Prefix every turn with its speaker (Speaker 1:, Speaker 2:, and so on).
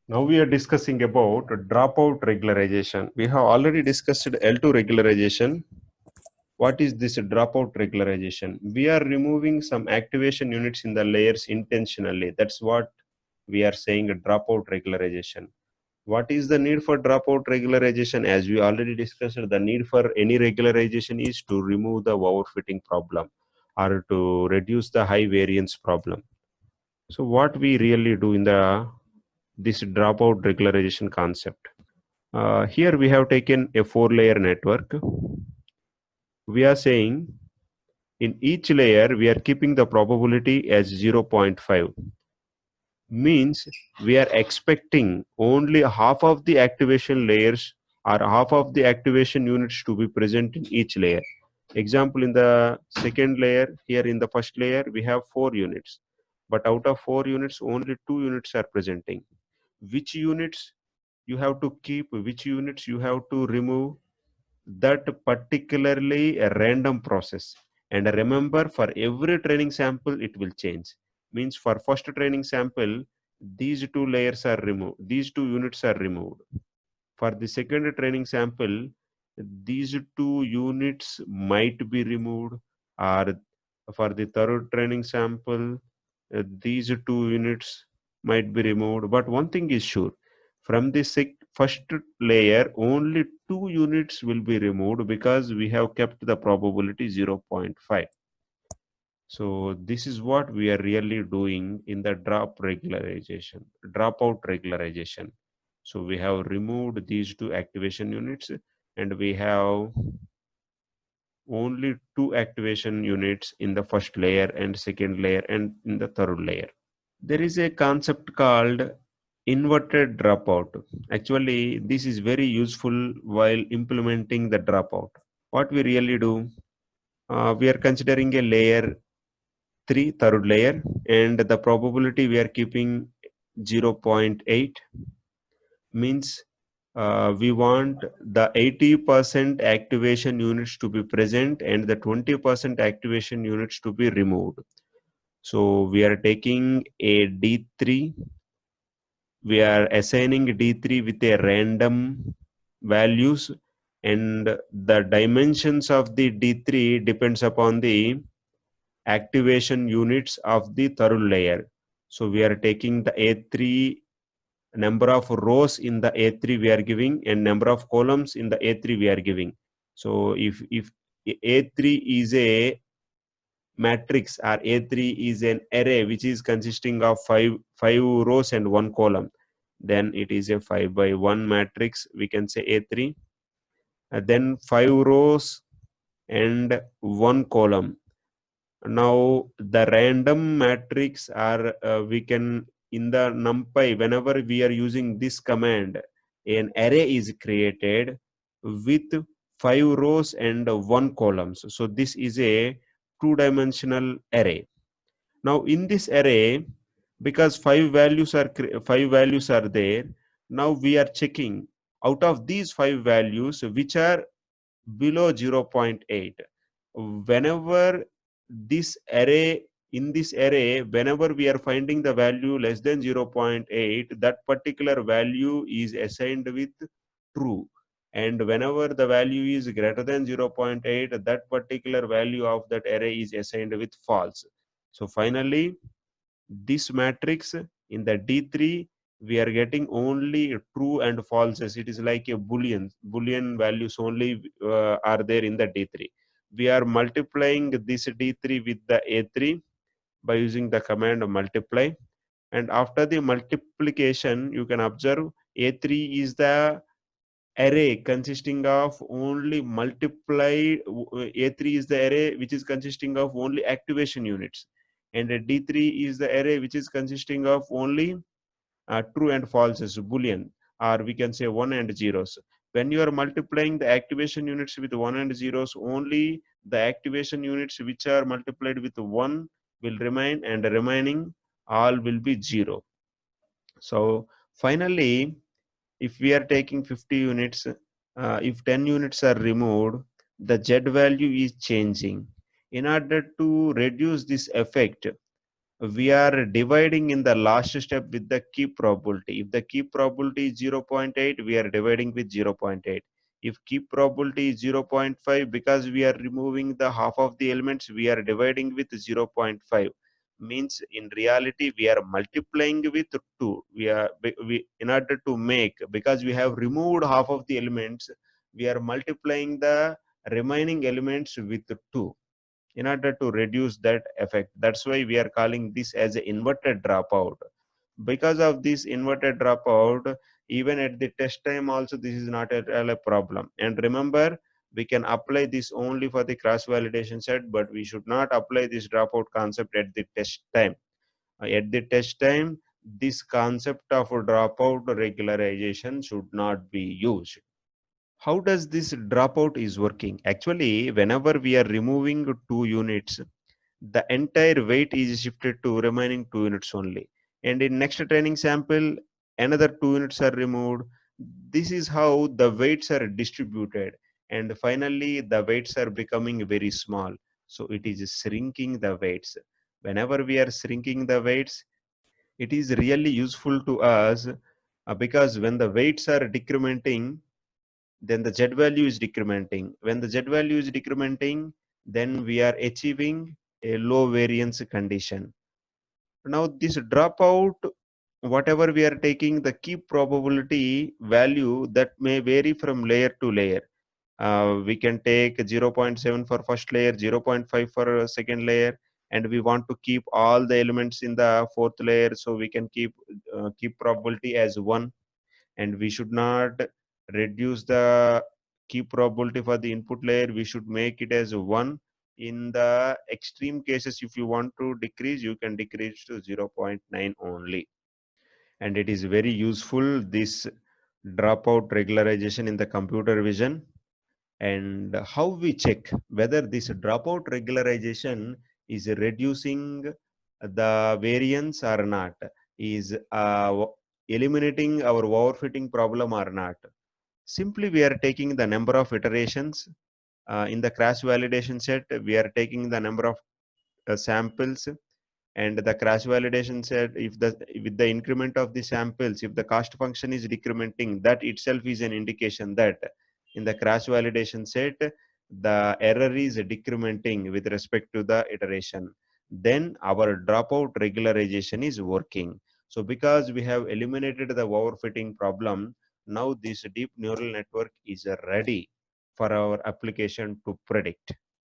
Speaker 1: Now we are discussing about dropout regularization. We have already discussed L2 regularization. What is this dropout regularization? We are removing some activation units in the layers intentionally. That's what we are saying a dropout regularization. What is the need for dropout regularization? As we already discussed, the need for any regularization is to remove the overfitting problem or to reduce the high variance problem. So what we really do in the this dropout regularization concept. Here we have taken a 4-layer network. We are saying in each layer we are keeping the probability as 0.5. Means we are expecting only half of the activation layers or half of the activation units to be present in each layer. Example, in the second layer, here in the first layer we have 4 units, but out of 4 units only 2 units are presenting. Which units you have to keep, which units you have to remove, that particularly a random process. And remember, for every training sample it will change. Means for first training sample these 2 layers are removed, these 2 units are removed. For the second training sample these 2 units might be removed, or for the third training sample these 2 units might be removed. But one thing is sure, from the first layer only 2 units will be removed because we have kept the probability 0.5. So this is what we are really doing in the dropout regularization. So we have removed these 2 activation units and we have only 2 activation units in the first layer and second layer and in the third layer. There is a concept called inverted dropout. Actually, this is very useful while implementing the dropout. What we really do, we are considering a layer 3, third layer, and the probability we are keeping 0.8. Means we want the 80% activation units to be present and the 20% activation units to be removed. So we are taking a D3, we are assigning D3 with a random values, and the dimensions of the D3 depends upon the activation units of the third layer. So we are taking the A3 number of rows in the A3 we are giving and number of columns in the A3 we are giving. So if A3 is a matrix or A3 is an array which is consisting of five rows and one column, then it is a 5 by 1 matrix, we can say A3. Then 5 rows and one column. Now the random matrix are we can in the numpy, whenever we are using this command, an array is created with 5 rows and one columns. So this is a 2-dimensional array. Now in this array, because 5 values are there, now we are checking out of these 5 values which are below 0.8. Whenever this array, in this array, whenever we are finding the value less than 0.8, that particular value is assigned with true, and whenever the value is greater than 0.8, that particular value of that array is assigned with false. So finally this matrix in the D3 we are getting only true and falses. It is like a boolean values only are there in the D3. We are multiplying this D3 with the A3 by using the command multiply, and after the multiplication you can observe A3 is the array consisting of only multiply. A3 is the array which is consisting of only activation units, and D3 is the array which is consisting of only true and falses, boolean, or we can say 1 and zeros. When you are multiplying the activation units with 1 and zeros, only the activation units which are multiplied with 1 will remain, and the remaining all will be 0. So finally, if we are taking 50 units, if 10 units are removed, the Z value is changing. In order to reduce this effect, we are dividing in the last step with the key probability. If the key probability is 0.8, we are dividing with 0.8. If key probability is 0.5, because we are removing the half of the elements, we are dividing with 0.5. Means in reality we are multiplying with 2. We in order to make, because we have removed half of the elements, we are multiplying the remaining elements with 2 in order to reduce that effect. That's why we are calling this as an inverted dropout. Because of this inverted dropout, even at the test time also, this is not at all a problem. And remember, we can apply this only for the cross validation set, but we should not apply this dropout concept at the test time. At the test time, this concept of dropout regularization should not be used. How does this dropout is working? Actually, whenever we are removing 2 units, the entire weight is shifted to remaining 2 units only. And in next training sample, another 2 units are removed. This is how the weights are distributed. And finally, the weights are becoming very small. So it is shrinking the weights. Whenever we are shrinking the weights, it is really useful to us, because when the weights are decrementing, then the z value is decrementing. When the z value is decrementing, then we are achieving a low variance condition. Now this dropout, whatever we are taking, the key probability value that may vary from layer to layer. We can take 0.7 for first layer, 0.5 for second layer, and we want to keep all the elements in the fourth layer, so we can keep probability as 1. And we should not reduce the key probability for the input layer. We should make it as 1. In the extreme cases, if you want to decrease, you can decrease to 0.9 only. And it is very useful, this dropout regularization in the computer vision. And how we check whether this dropout regularization is reducing the variance or not, is eliminating our overfitting problem or not. Simply we are taking the number of iterations. In the crash validation set, we are taking the number of samples, and the crash validation set, if the with the increment of the samples, if the cost function is decrementing, that itself is an indication that in the crash validation set the error is decrementing with respect to the iteration. Then our dropout regularization is working. So because we have eliminated the overfitting problem, now this deep neural network is ready for our application to predict.